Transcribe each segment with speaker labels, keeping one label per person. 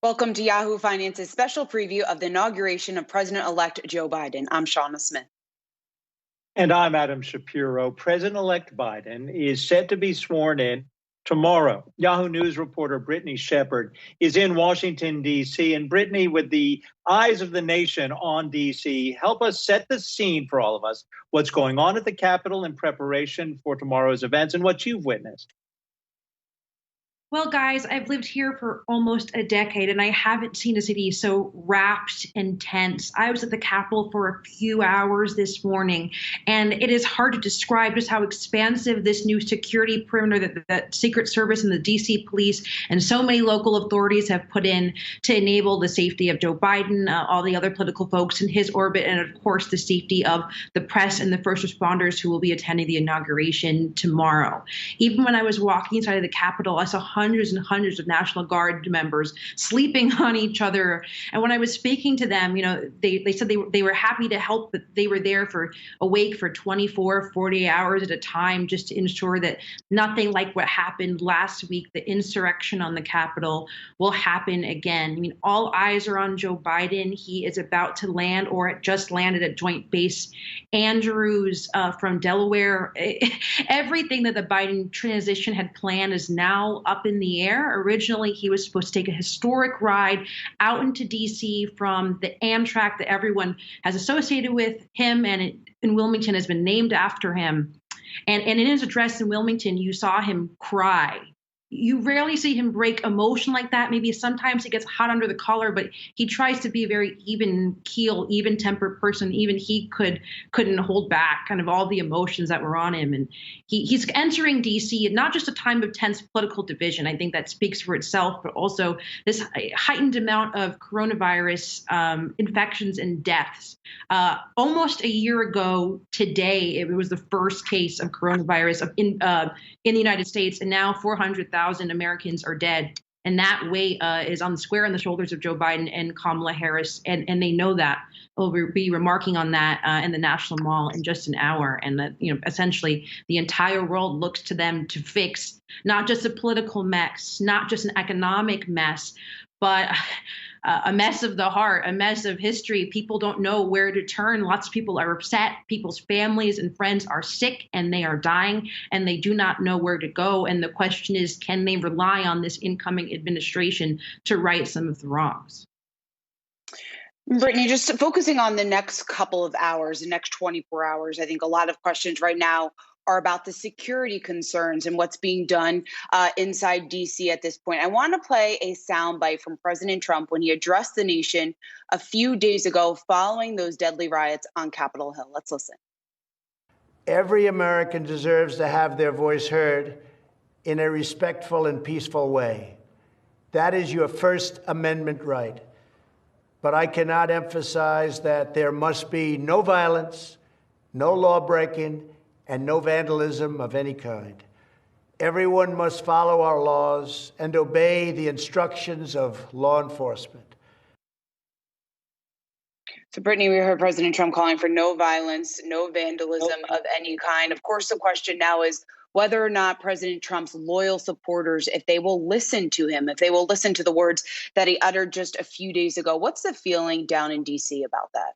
Speaker 1: Welcome to Yahoo Finance's special preview of the inauguration of President-elect Joe Biden. I'm Shauna Smith.
Speaker 2: And I'm Adam Shapiro. President-elect Biden is set to be sworn in tomorrow. Yahoo News reporter Brittany Shepard is in Washington, D.C. And Brittany, with the eyes of the nation on D.C., help us set the scene for all of us. What's going on at the Capitol in preparation for tomorrow's events and what you've witnessed.
Speaker 3: Well, guys, I've lived here for almost a decade, and I haven't seen a city so wrapped and tense. I was at the Capitol for a few hours this morning, and it is hard to describe just how expansive this new security perimeter that the Secret Service and the D.C. police and so many local authorities have put in to enable the safety of Joe Biden, all the other political folks in his orbit, and of course, the safety of the press and the first responders who will be attending the inauguration tomorrow. Even when I was walking inside of the Capitol, I saw hundreds and hundreds of National Guard members sleeping on each other. And when I was speaking to them, they said they were happy to help, but they were there awake for 24, 40 hours at a time just to ensure that nothing like what happened last week, the insurrection on the Capitol, will happen again. I mean, all eyes are on Joe Biden. He is about to land or just landed at Joint Base Andrews from Delaware. Everything that the Biden transition had planned is now up in the air. Originally, he was supposed to take a historic ride out into D.C. from the Amtrak that everyone has associated with him, and in Wilmington has been named after him. And in his address in Wilmington, you saw him cry. You rarely see him break emotion like that. Maybe sometimes he gets hot under the collar, but he tries to be a very even keel, even tempered person. Even he couldn't hold back kind of all the emotions that were on him. And he's entering D.C. at not just a time of tense political division. I think that speaks for itself, but also this heightened amount of coronavirus infections and deaths. Almost a year ago today, it was the first case of coronavirus in the United States, and now 400,000 Americans are dead. And that weight is on the square on the shoulders of Joe Biden and Kamala Harris. And they know that. We'll be remarking on that in the National Mall in just an hour. And that, essentially the entire world looks to them to fix not just a political mess, not just an economic mess, but a mess of the heart, a mess of history. People don't know where to turn. Lots of people are upset. People's families and friends are sick and they are dying and they do not know where to go. And the question is, can they rely on this incoming administration to right some of the wrongs?
Speaker 1: Brittany, just focusing on the next couple of hours, the next 24 hours, I think a lot of questions right now are about the security concerns and what's being done inside D.C. at this point. I want to play a soundbite from President Trump when he addressed the nation a few days ago following those deadly riots on Capitol Hill. Let's listen.
Speaker 4: Every American deserves to have their voice heard in a respectful and peaceful way. That is your First Amendment right. But I cannot emphasize that there must be no violence, no law breaking, and no vandalism of any kind. Everyone must follow our laws and obey the instructions of law enforcement.
Speaker 1: So, Brittany, we heard President Trump calling for no violence, no vandalism of any kind. Of course, the question now is whether or not President Trump's loyal supporters, if they will listen to him, if they will listen to the words that he uttered just a few days ago. What's the feeling down in D.C. about that?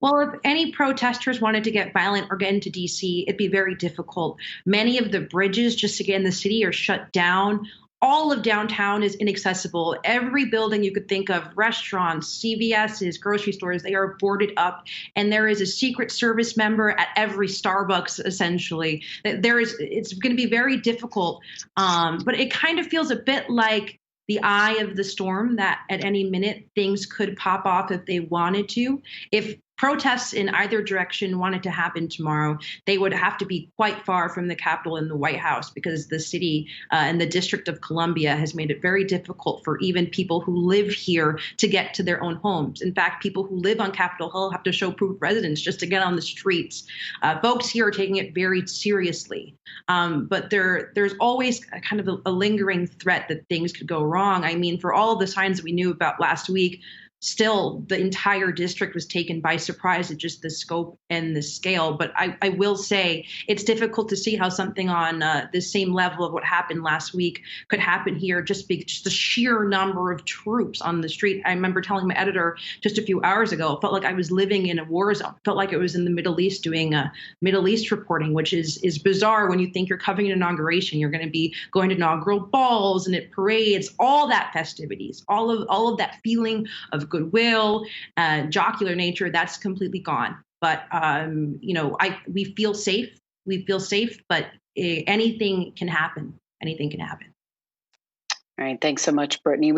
Speaker 3: Well, if any protesters wanted to get violent or get into D.C., it'd be very difficult. Many of the bridges just to get in the city are shut down. All of downtown is inaccessible. Every building you could think of, restaurants, CVS's, grocery stores, they are boarded up. And there is a Secret Service member at every Starbucks, essentially. It's going to be very difficult. But it kind of feels a bit like the eye of the storm, that at any minute things could pop off if they wanted to. If protests in either direction wanted to happen tomorrow, they would have to be quite far from the Capitol and the White House, because the city and the District of Columbia has made it very difficult for even people who live here to get to their own homes. In fact, people who live on Capitol Hill have to show proof of residence just to get on the streets. Folks here are taking it very seriously. But there's always kind of a lingering threat that things could go wrong. I mean, for all of the signs that we knew about last week, still, the entire district was taken by surprise at just the scope and the scale. But I will say it's difficult to see how something on the same level of what happened last week could happen here, just the sheer number of troops on the street. I remember telling my editor just a few hours ago, it felt like I was living in a war zone. It felt like it was in the Middle East doing Middle East reporting, which is bizarre when you think you're covering an inauguration. You're going to be going to inaugural balls and at parades, all that festivities, all of that feeling of goodwill, jocular nature, that's completely gone. But we feel safe. We feel safe, but anything can happen. Anything can happen.
Speaker 1: All right. Thanks so much, Brittany.